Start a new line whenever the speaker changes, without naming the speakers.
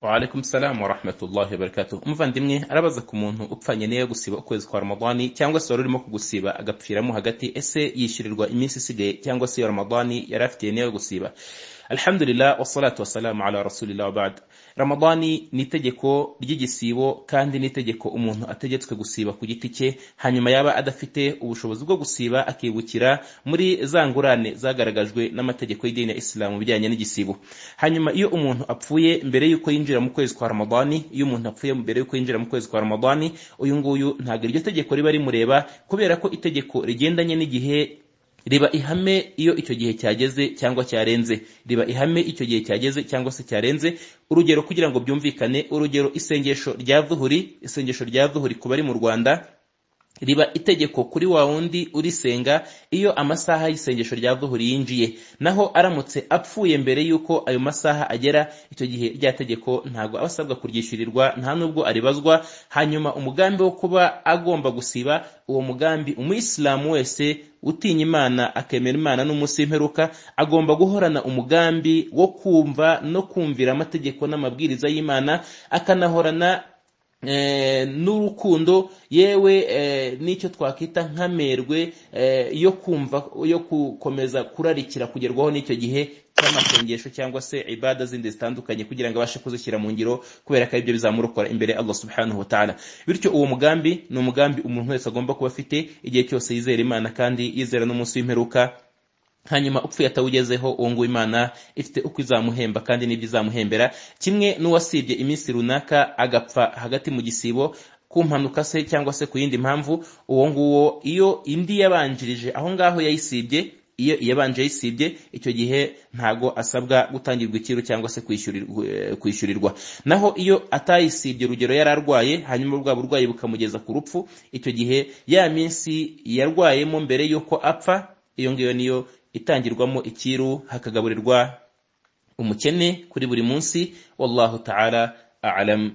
Wa alaikum salam wa rahmatullahi wa barakatuh. Umuvandimwe arabaza ku muntu upfanye n'iyo gusiba ukwezi kwa Ramadani cyangwa se warurimo kugusiba agapfiramo hagati, ese yishyurirwa iminsi isigaye cyangwa se ya Ramadani yarafitiye n'iyo gusiba? Alhamdulillah wassalatu wassalamu ala rasulillah wa ba'd. Ramadani ni itegeko ry'igisibo kandi ni itegeko umuntu ategetswe gusiba ku giti cye, hanyuma yaba adafite ubushobozi bwo gusiba akibukira muri za ngurane zagaragajwe n'amategeko y'idini ya Islam bijyanye n'igisibo. Hanyuma iyo umuntu apfuye mbere yuko yinjira mu kwezi kwa Ramadani, uyu nguyu ntabwo iryo tegeko riba rimureba, kubera ko itegeko rigendanye n'igihe riba ihame iyo icyo gihe cyageze cyangwa cyarenze. Urugero kugira ngo byumvikane, urugero isengesho rya dhuhuri ku bari mu Rwanda riba itegeko kuri wa wundi urisenga iyo amasaha y'isengesho rya dhuhuri yinjiye, naho aramutse apfuye mbere yuko ayo masaha agera, icyo gihe rya tegeko ntago abasabwa kuryishyurirwa, nta nubwo aribazwa. Hanyuma umugambi wo kuba agomba gusiba, uwo mugambi umuyisilamu wese utinya Imana akemera Imana n'umunsi w'imperuka agomba guhorana umugambi wo kumva no kumvira amategeko n'amabwiriza y'Imana, akanahorana n'urukundo, yewe n'icyo twakita nk'amerwe yo kumva, yo gukomeza kurarikira kugerwaho n'icyo gihe cy'amasengesho cyangwa se ibada zindi zitandukanye, kugira ngo abashe kuzishyira mu ngiro, kubera ko ibyo bizamurokora imbere Allah subhanahu wa ta'ala. Bityo uwo mugambi ni umugambi umuntu wese agomba kuba afite igihe cyose yizera Imana kandi yizera n'umunsi w'imperuka. Hanyuma upfuye atawugezeho, uwo nguwo Imana ifite uko izamuhemba kandi n'ibyo izamuhembera, kimwe n'uwasibye iminsi runaka agapfa hagati mu gisibo ku mpanuka se cyangwa se ku yindi mpamvu, uwo nguwo iyo indi yabanjirije aho ngaho yayisibye, iyo yabanje yisibye, icyo gihe ntago asabwa gutangirwa ikiru cyangwa se kwishyurirwa. Naho iyo atayisibye, urugero yararwaye hanyuma bwa burwayi bukamugeza ku rupfu, icyo gihe ya minsi yarwayemo mbere yuko apfa, iyo ngiyo niyo itangirwamo ikiru, hakagaburirwa umukene kuri buri munsi. Wallahu ta'ala a'lam.